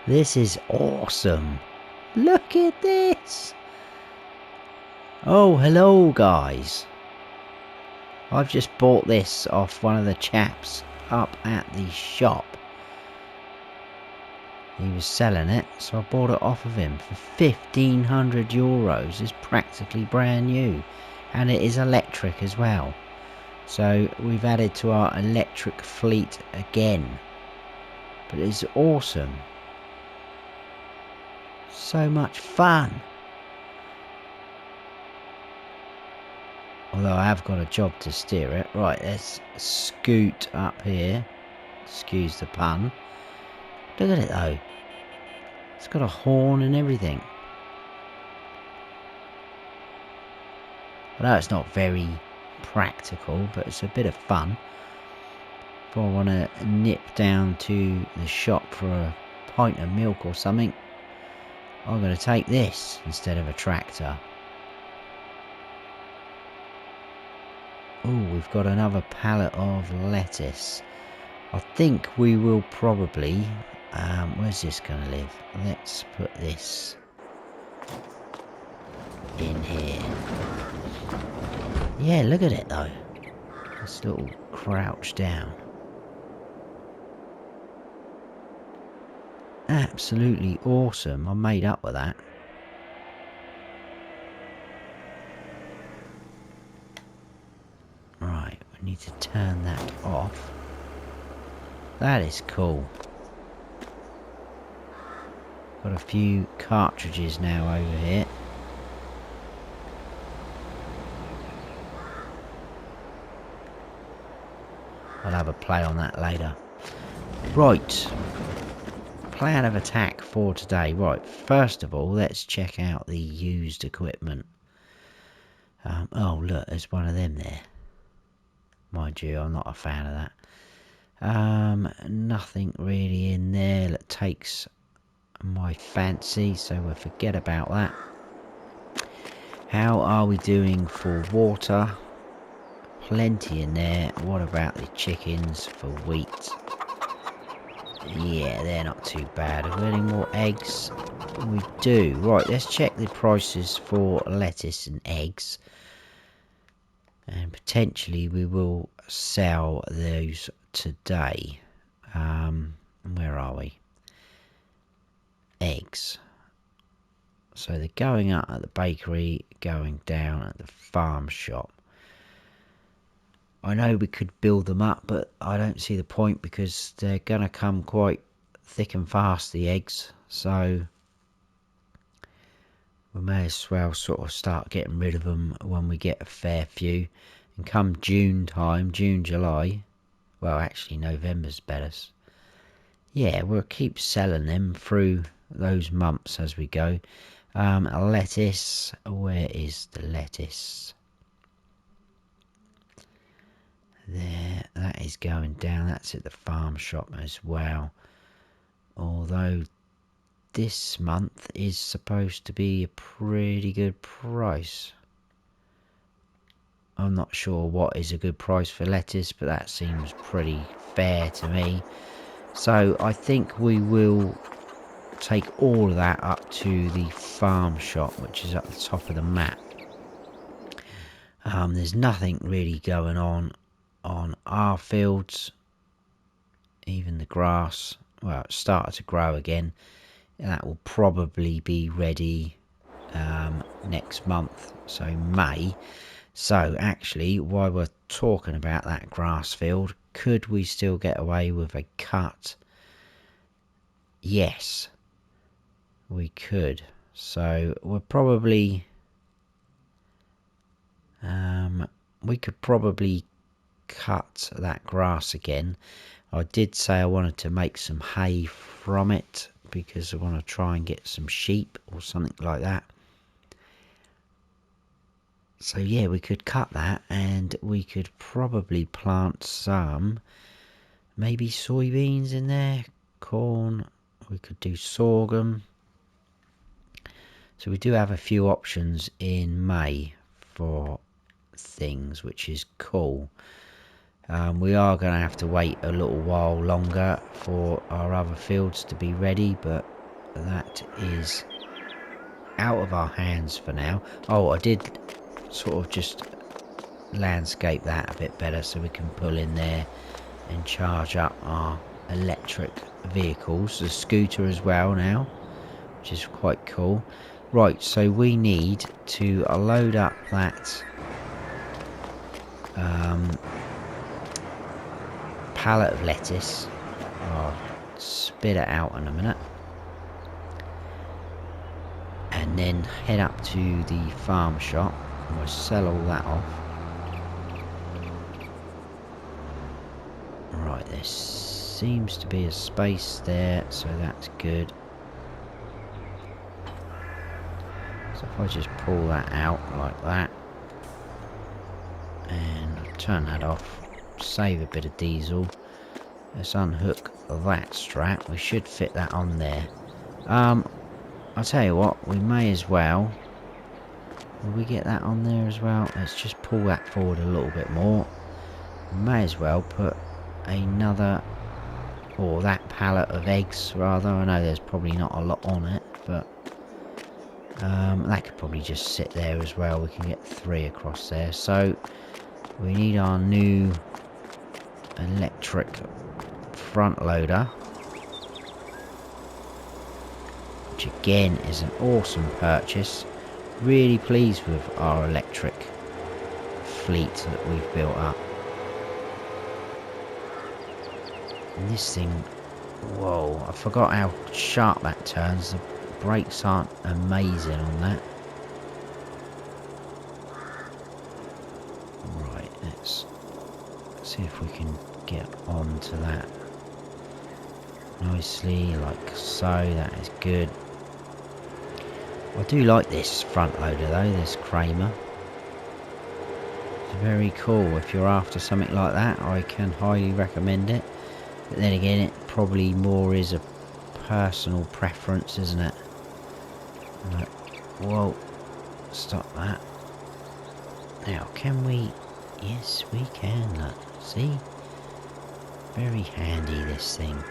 This is awesome. Look at this. Oh, hello guys. I've just bought this off one of the chaps up at the shop. He was selling it, so I bought it off of him for €1,500. It's practically brand new, and it is electric as well. So we've added to our electric fleet again. But it's awesome. So much fun. Although I have got a job to steer it. Right, let's scoot up here. Excuse the pun. Look at it though. It's got a horn and everything. I know it's not very practical, but it's a bit of fun. If I want to nip down to the shop for a pint of milk or something, I'm going to take this instead of a tractor. Oh, we've got another pallet of lettuce. I think we will probably... where's this going to live? Let's put this in here. Yeah, look at it though. This little crouch down. Absolutely awesome. I'm made up with that. Right, we need to turn that off. That is cool. Got a few cartridges now over here. I'll have a play on that later. Right. Plan of attack for today. Right, first of all, let's check out the used equipment. Oh, look, there's one of them there. Mind you, I'm not a fan of that. Nothing really in there that takes my fancy, so we'll forget about that. How are we doing for water? Plenty in there. What about the chickens for wheat? Yeah, they're not too bad. Have we any more eggs? We do. Right, let's check the prices for lettuce and eggs. And potentially we will sell those today. Where are we? Eggs. So they're going up at the bakery, going down at the farm shop. I know we could build them up, but I don't see the point because they're going to come quite thick and fast, the eggs. So we may as well sort of start getting rid of them when we get a fair few. And come June time, June, July, well actually November's better. Yeah, we'll keep selling them through those months as we go. Lettuce, where is the lettuce? There, that is going down. That's at the farm shop as well. Although this month is supposed to be a pretty good price. I'm not sure what is a good price for lettuce, but that seems pretty fair to me. So I think we will take all of that up to the farm shop, which is at the top of the map. There's nothing really going on our fields. Even the grass, well, it started to grow again. And that will probably be ready next month, so May. So actually, while we're talking about that grass field, could we still get away with a cut? Yes, we could. So we're probably we could probably cut that grass again. I did say I wanted to make some hay from it because I want to try and get some sheep or something like that. So yeah, we could cut that and we could probably plant some, maybe soybeans in there, corn, we could do sorghum. So we do have a few options in May for things, which is cool. We are going to have to wait a little while longer for our other fields to be ready, but that is out of our hands for now. Oh, I did sort of just landscape that a bit better so we can pull in there and charge up our electric vehicles, the scooter as well now, which is quite cool. Right, so we need to load up that pallet of lettuce. I'll spit it out in a minute, and then head up to the farm shop and we'll sell all that off. Right, there seems to be a space there, so that's good. So if I just pull that out like that and turn that off, save a bit of diesel. Let's unhook that strap. We should fit that on there. I'll tell you what, we may as well. Will we get that on there as well? Let's just pull that forward a little bit more. We may as well put another, or that pallet of eggs rather. I know there's probably not a lot on it, but that could probably just sit there as well. We can get 3 across there. So we need our new electric front loader, which again is an awesome purchase. Really pleased with our electric fleet that we've built up. And this thing, whoa, I forgot how sharp that turns. The brakes aren't amazing on that. Right, let's see if we can get onto that nicely, like so. That is good. I do like this front loader though, this Kramer. It's very cool. If you're after something like that, I can highly recommend it. But then again, it probably more is a personal preference, isn't it? Like, whoa, stop that. Now, can we? Yes, we can. Look, see? Very handy, this thing.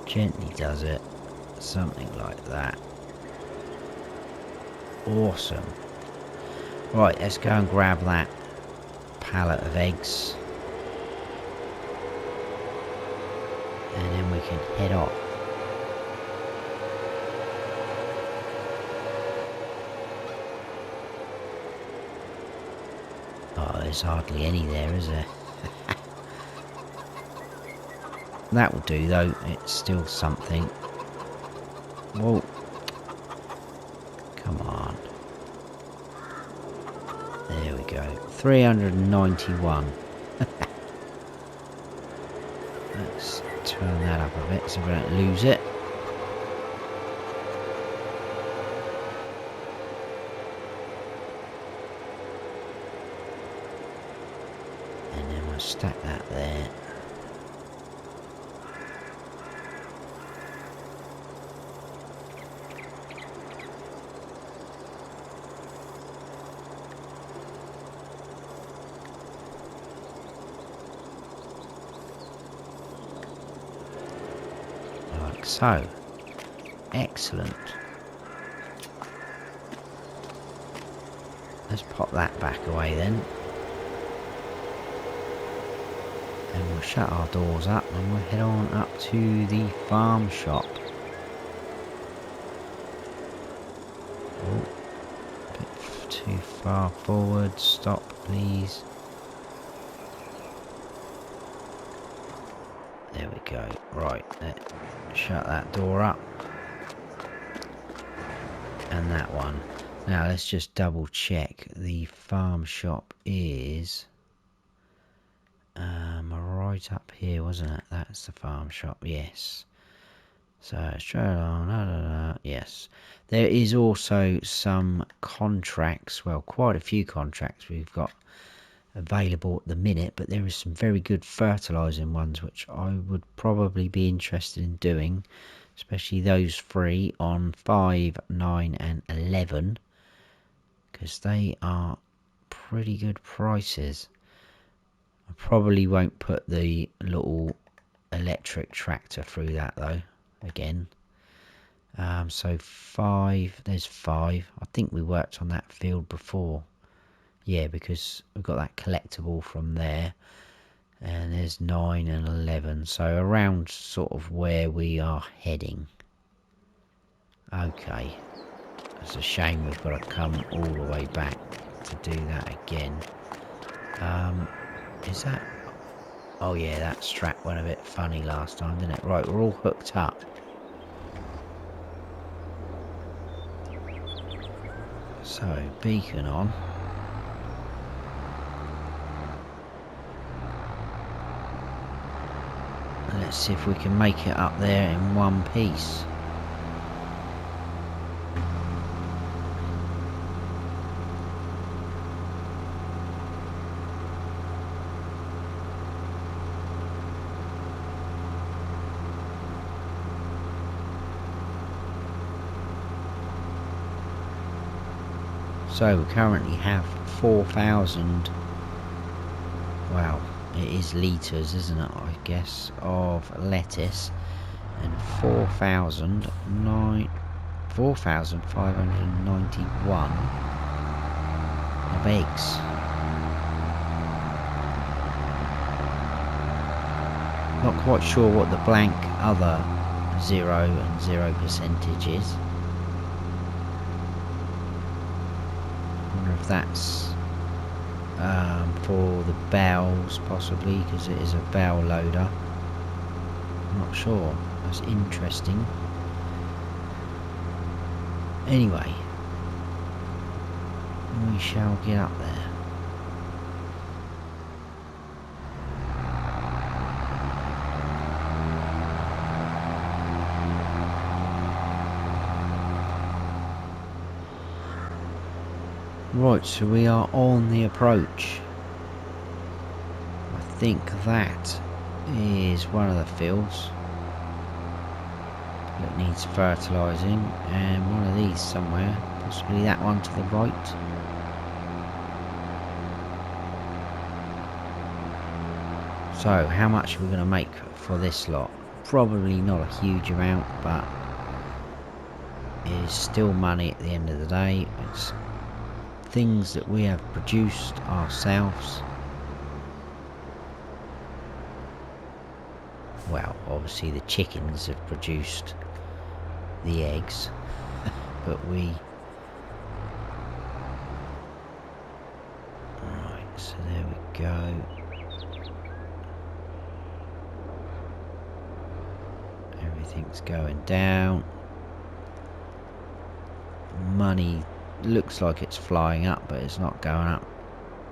Gently does it. Something like that. Awesome. Right, let's go and grab that pallet of eggs. And then we can head off. Oh, there's hardly any there, is there? That will do though, it's still something. Whoa. Come on. There we go. 391. Let's turn that up a bit so we don't lose it. And then we'll stack that there. So, excellent. Let's pop that back away then. And we'll shut our doors up and we'll head on up to the farm shop. Oh, a bit too far forward. Stop, please. There we go. Right, let's shut that door up. And that one. Now let's just double check. The farm shop is right up here, wasn't it? That's the farm shop, yes. So straight on, yes. There is also some contracts, well, quite a few contracts we've got available at the minute, but there is some very good fertilizing ones which I would probably be interested in doing, especially those 3 on 5, 9 and 11, because they are pretty good prices. I probably won't put the little electric tractor through that though, again. So 5, there's 5. I think we worked on that field before. Yeah, because we've got that collectible from there. And there's 9 and 11. So around sort of where we are heading. Okay. It's a shame we've got to come all the way back to do that again. Is that... Oh yeah, that strap went a bit funny last time, didn't it? Right, we're all hooked up. So, beacon on. And let's see if we can make it up there in one piece. So we currently have 4,000, wow, it is litres, isn't it, I guess, of lettuce, and 4,591 of eggs. Not quite sure what the blank other 0 and 0% is. If that's for the bales possibly, because it is a bale loader. I'm not sure. That's interesting. Anyway, we shall get up there. Right, so we are on the approach. I think that is one of the fields that needs fertilising, and one of these somewhere, possibly that one to the right. So, how much are we going to make for this lot? Probably not a huge amount, but it is still money at the end of the day. It's things that we have produced ourselves. Well, obviously the chickens have produced the eggs, but we... Right, so there we go. Everything's going down. Money looks like it's flying up, but it's not going up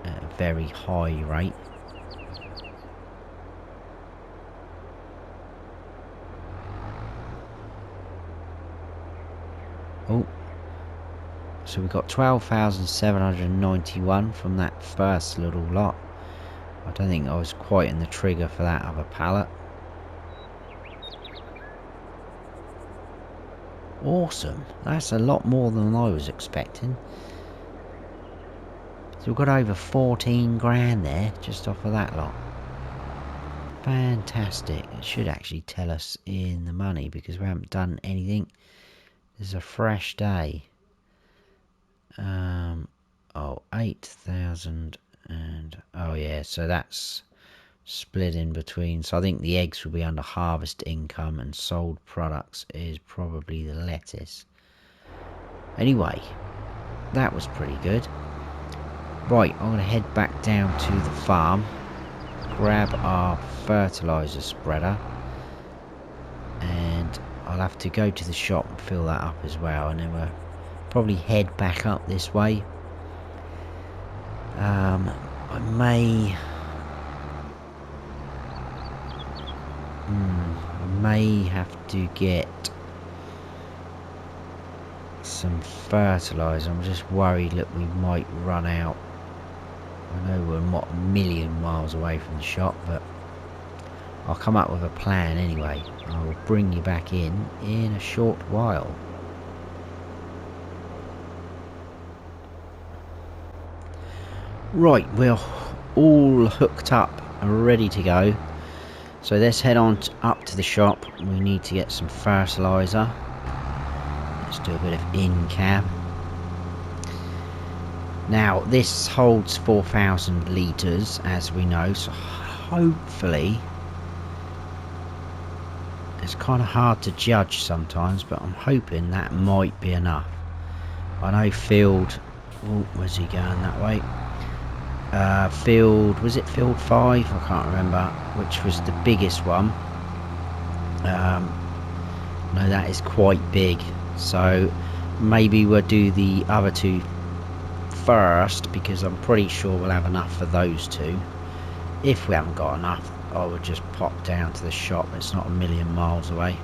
at a very high rate. Oh, so we got 12,791 from that first little lot. I don't think I was quite in the trigger for that other pallet. Awesome, that's a lot more than I was expecting. So we've got over 14 grand there just off of that lot. Fantastic. It should actually tell us in the money because we haven't done anything. This is a fresh day. Oh, 8,000 and... Oh yeah, so that's split in between. So I think the eggs will be under harvest income, and sold products is probably the lettuce. Anyway, that was pretty good. Right, I'm going to head back down to the farm, grab our fertilizer spreader, and I'll have to go to the shop and fill that up as well, and then we'll probably head back up this way. I may have to get some fertilizer. I'm just worried that we might run out. I know we're not a million miles away from the shop, but I'll come up with a plan anyway. I will bring you back in a short while. Right, we're all hooked up ready to go. So let's head on up to the shop. We need to get some fertilizer. Let's do a bit of in-cab. Now this holds 4,000 litres, as we know, so hopefully, it's kind of hard to judge sometimes, but I'm hoping that might be enough. I know field, oh, where's he going that way? Field, was it field 5? I can't remember, which was the biggest one. No, that is quite big, so maybe we'll do the other two first, because I'm pretty sure we'll have enough for those two. If we haven't got enough, I would just pop down to the shop. It's not a million miles away.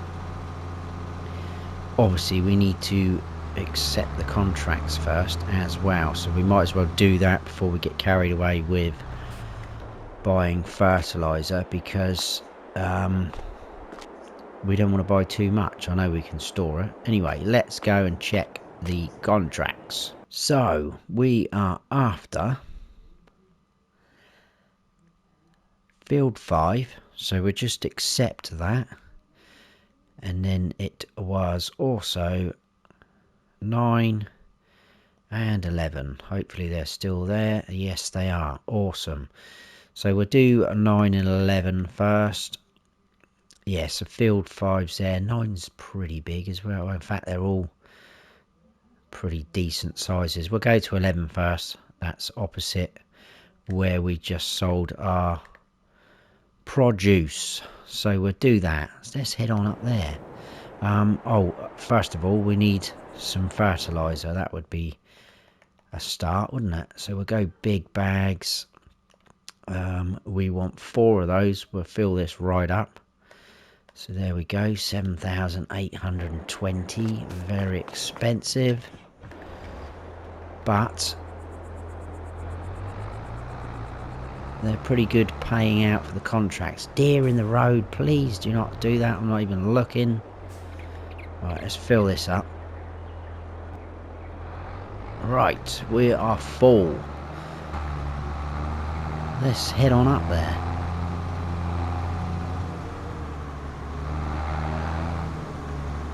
Obviously we need to accept the contracts first as well, so we might as well do that before we get carried away with buying fertilizer, because we don't want to buy too much. I know we can store it. Anyway, let's go and check the contracts. So we are after field 5, so we'll just accept that. And then it was also 9 and 11. Hopefully they're still there. Yes, they are. Awesome. So we'll do 9 and 11 first. Yes, so field 5's there. 9's pretty big as well. In fact, they're all pretty decent sizes. We'll go to 11 first. That's opposite where we just sold our produce. So we'll do that. Let's head on up there. Oh, first of all, we need some fertilizer. That would be a start, wouldn't it? So we'll go big bags. We want 4 of those. We'll fill this right up. So there we go, 7,820. Very expensive, but they're pretty good paying out for the contracts. Deere in the road, please do not do that. I'm not even looking. Right, let's fill this up. Right, we are full. Let's head on up there.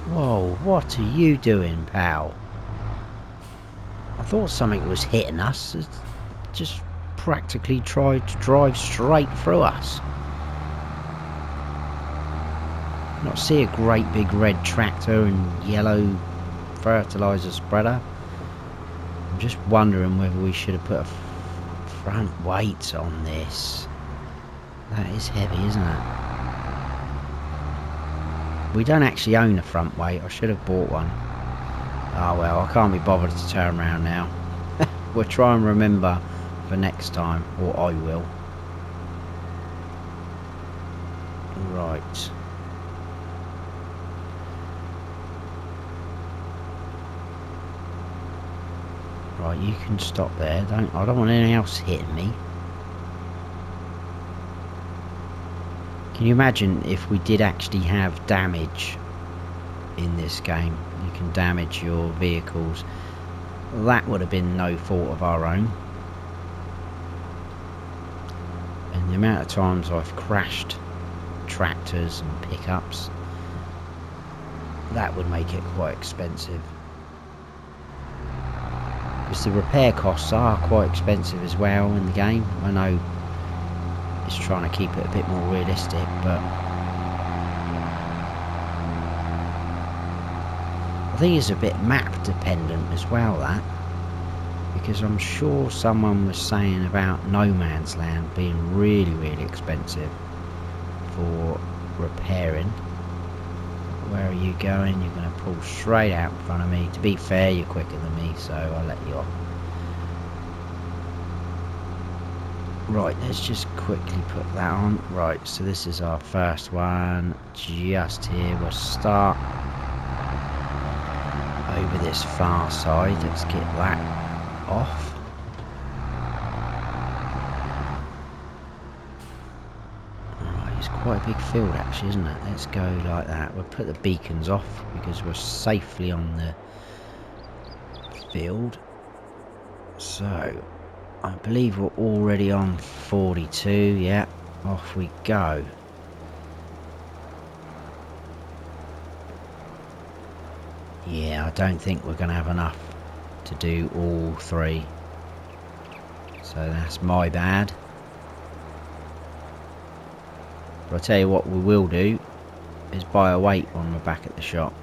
Whoa, what are you doing, pal? I thought something was hitting us. It just practically tried to drive straight through us. Not see a great big red tractor and yellow fertilizer spreader. I'm just wondering whether we should have put a front weight on this. That is heavy, isn't it? We don't actually own a front weight. I should have bought one. Oh well, I can't be bothered to turn around now. We'll try and remember for next time, or I will. Right. Right, you can stop there. I don't want anything else hitting me. Can you imagine if we did actually have damage in this game? You can damage your vehicles. That would have been no fault of our own. And the amount of times I've crashed tractors and pickups, that would make it quite expensive. Because the repair costs are quite expensive as well in the game. I know it's trying to keep it a bit more realistic, but I think it's a bit map dependent as well, that, because I'm sure someone was saying about No Man's Land being really, really expensive for repairing. Where are you going? You're going to pull straight out in front of me. To be fair, you're quicker than me, so I'll let you off. Right, let's just quickly put that on. Right, so this is our first one. Just here, we'll start over this far side. Let's get that off. Right, it's quite a big field actually, isn't it? Let's go like that. We'll put the beacons off because we're safely on the field. So I believe we're already on 42, yeah. Off we go. Yeah, I don't think we're going to have enough to do all 3. So that's my bad. But I'll tell you what we will do is buy a weight when we're back at the shop.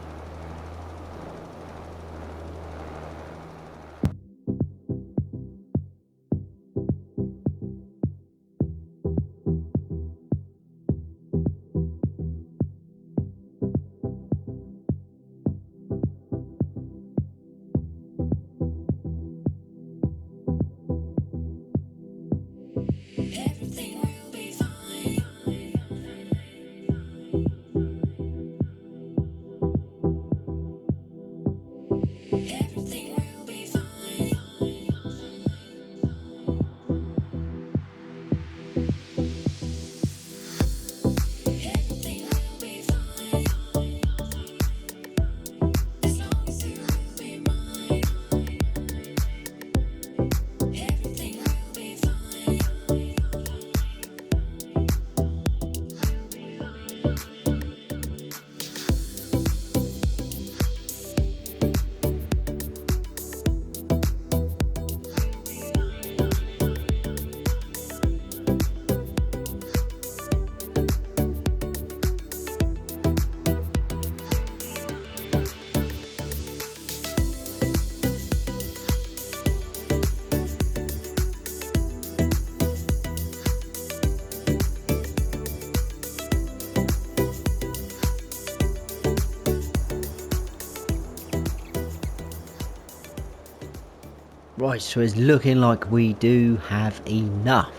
Right, so it's looking like we do have enough.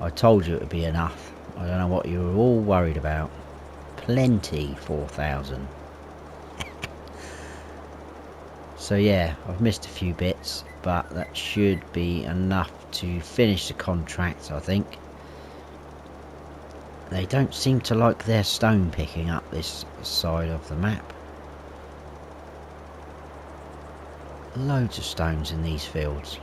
I told you it would be enough. I don't know what you were all worried about. Plenty, 4,000. So yeah, I've missed a few bits, but that should be enough to finish the contract, I think. They don't seem to like their stone picking up this side of the map. Loads of stones in these fields.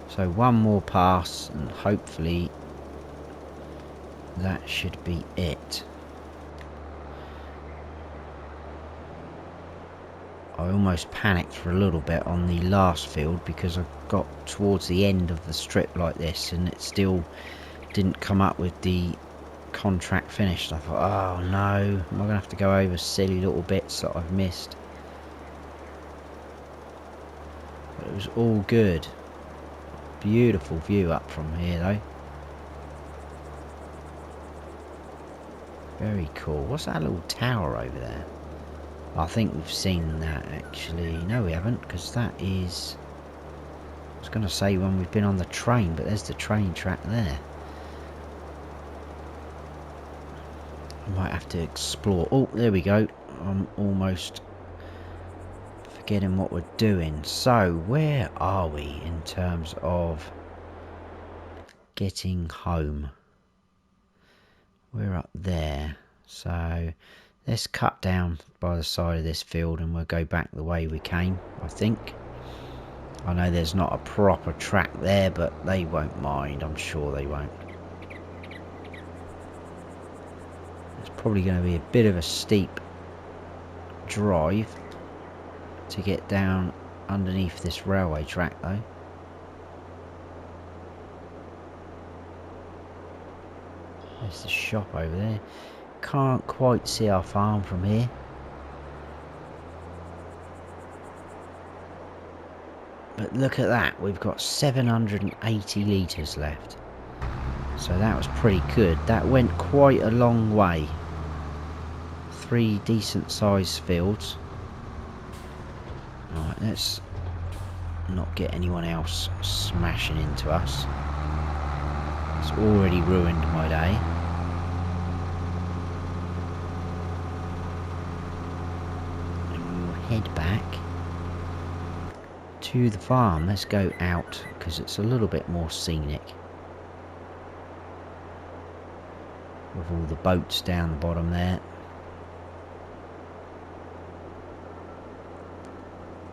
So one more pass and hopefully that should be it. I almost panicked for a little bit on the last field because I got towards the end of the strip like this and it still didn't come up with the contract finished. I thought, oh no, am I gonna have to go over silly little bits that I've missed? But it was all good. Beautiful view up from here though. Very cool. What's that little tower over there? I think we've seen that actually. No, we haven't, because that is, I was going to say when we've been on the train, but there's the train track there. I might have to explore. Oh, there we go. I'm almost forgetting what we're doing. So, where are we in terms of getting home? We're up there. So, let's cut down by the side of this field and we'll go back the way we came, I think. I know there's not a proper track there, but they won't mind. I'm sure they won't. It's probably going to be a bit of a steep drive to get down underneath this railway track though. There's the shop over there. Can't quite see our farm from here. But look at that, we've got 780 litres left. So that was pretty good. That went quite a long way. 3 decent sized fields. Alright, let's not get anyone else smashing into us. It's already ruined my day. And we'll head back to the farm. Let's go out because it's a little bit more scenic. With all the boats down the bottom there.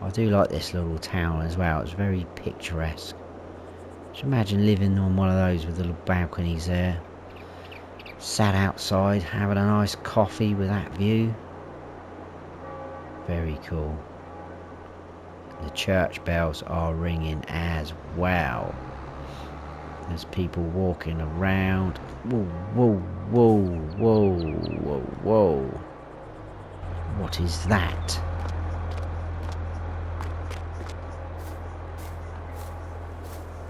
I do like this little town as well. It's very picturesque. Just imagine living on one of those with little balconies there. Sat outside having a nice coffee with that view. Very cool. The church bells are ringing as well. There's people walking around. Whoa, whoa, whoa, whoa, whoa, whoa. What is that?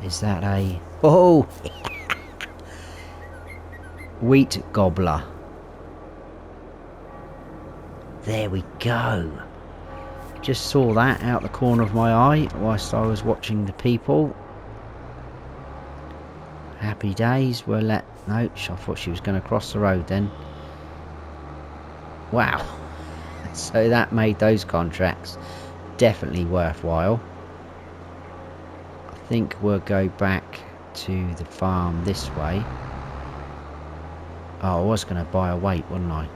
Is that a... Oh! Wheat gobbler. There we go. Just saw that out the corner of my eye whilst I was watching the people. Happy days. We're let... No, I thought she was going to cross the road then. Wow. So that made those contracts definitely worthwhile. I think we'll go back to the farm this way. Oh, I was going to buy a weight, wasn't I?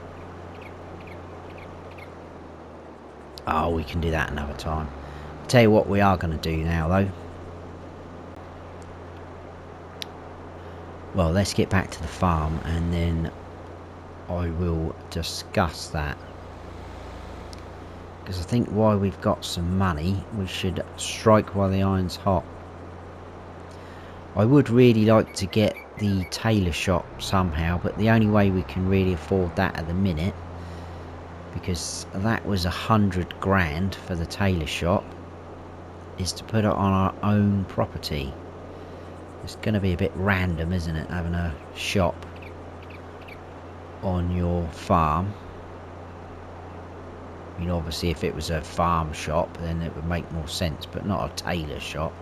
Oh, we can do that another time. I'll tell you what we are going to do now, though. Well, let's get back to the farm, and then I will discuss that. Because I think while we've got some money, we should strike while the iron's hot. I would really like to get the tailor shop somehow, but the only way we can really afford that at the minute, because that was 100 grand for the tailor shop, is to put it on our own property. It's going to be a bit random, isn't it, having a shop on your farm. I mean, obviously if it was a farm shop then it would make more sense, but not a tailor shop.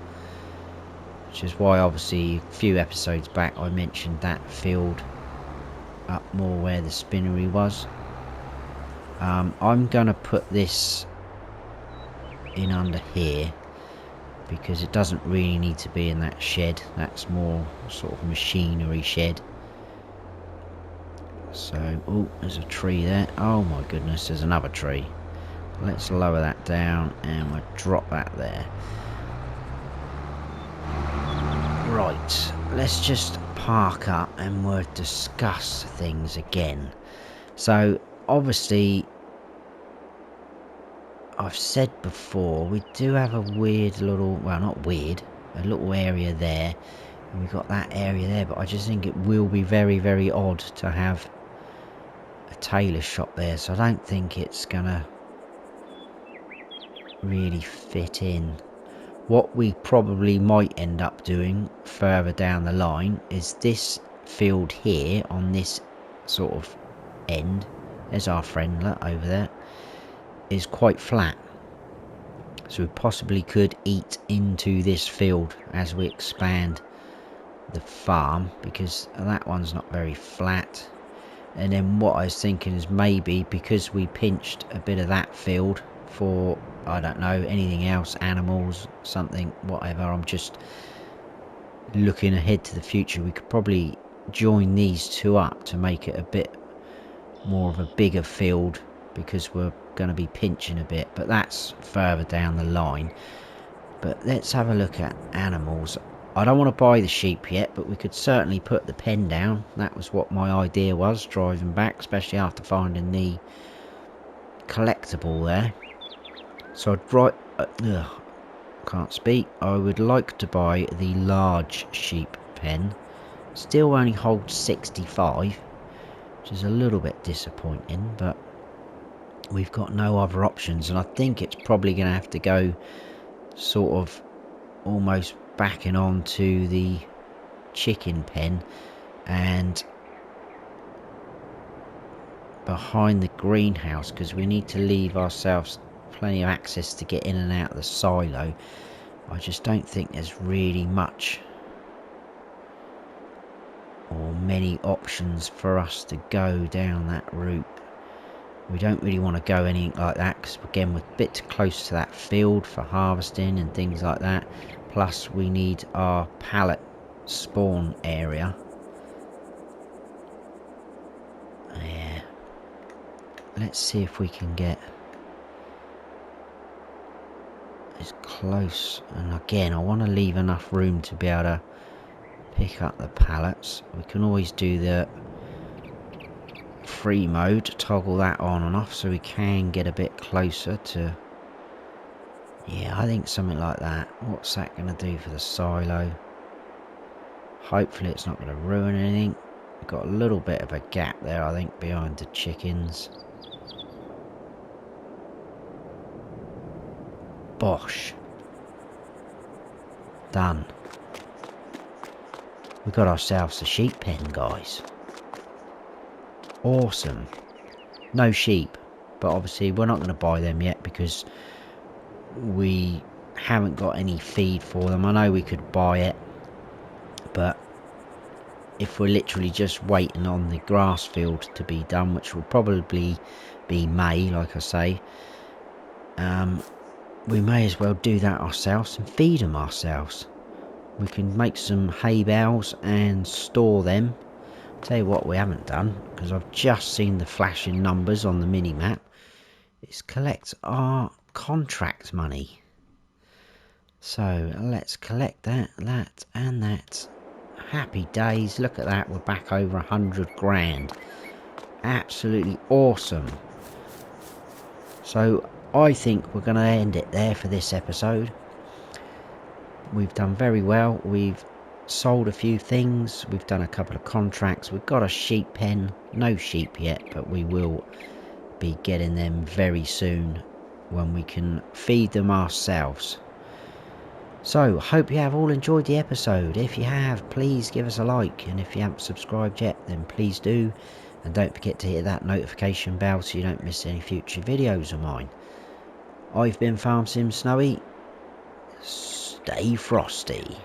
Which is why obviously a few episodes back I mentioned that field up more where the spinnery was. I'm going to put this in under here, because it doesn't really need to be in that shed. That's more sort of machinery shed. So, oh, there's a tree there. Oh my goodness, there's another tree. Let's lower that down and we'll drop that there. Right, let's just park up and we'll discuss things again. So, obviously, I've said before, we do have a weird little, well not weird, a little area there. And we've got that area there, but I just think it will be very, very odd to have a tailor shop there. So I don't think it's gonna really fit in. What we probably might end up doing further down the line is this field here on this sort of end. There's our friend over there. Is quite flat, so we possibly could eat into this field as we expand the farm, because that one's not very flat. And then what I was thinking is maybe because we pinched a bit of that field for, I don't know, anything else, animals, something, whatever, I'm just looking ahead to the future, we could probably join these two up to make it a bit more of a bigger field, because we're going to be pinching a bit, but that's further down the line. But let's have a look at animals. I don't want to buy the sheep yet, but we could certainly put the pen down. That was what my idea was, driving back, especially after finding the collectible there. So I'd can't speak. I would like to buy the large sheep pen. Still only holds 65, which is a little bit disappointing, but we've got no other options, and I think it's probably going to have to go sort of almost backing on to the chicken pen and behind the greenhouse, because we need to leave ourselves plenty of access to get in and out of the silo. I just don't think there's really much or many options for us to go down that route. We don't really want to go anything like that, because again we're a bit close to that field for harvesting and things like that. Plus we need our pallet spawn area. Yeah. Let's see if we can get close, and again I want to leave enough room to be able to pick up the pallets. We can always do the free mode, toggle that on and off so we can get a bit closer to, yeah, I think something like that. What's that going to do for the silo? Hopefully it's not going to ruin anything. We've got a little bit of a gap there, I think, behind the chickens. Bosh. Done. We got ourselves a sheep pen, guys. Awesome. No sheep, but obviously we're not going to buy them yet because we haven't got any feed for them. I know we could buy it, but if we're literally just waiting on the grass field to be done, which will probably be May, like I say, we may as well do that ourselves and feed them ourselves. We can make some hay bales and store them. Tell you what we haven't done, because I've just seen the flashing numbers on the mini map, is collect our contract money. So let's collect that, and that. Happy days. Look at that, we're back over 100 grand. Absolutely awesome. So I think we're going to end it there for this episode. We've done very well. We've sold a few things. We've done a couple of contracts. We've got a sheep pen. No sheep yet, but we will be getting them very soon when we can feed them ourselves. So, hope you have all enjoyed the episode. If you have, please give us a like. And if you haven't subscribed yet, then please do. And don't forget to hit that notification bell so you don't miss any future videos of mine. I've been Farm Sim Snowy. Stay frosty.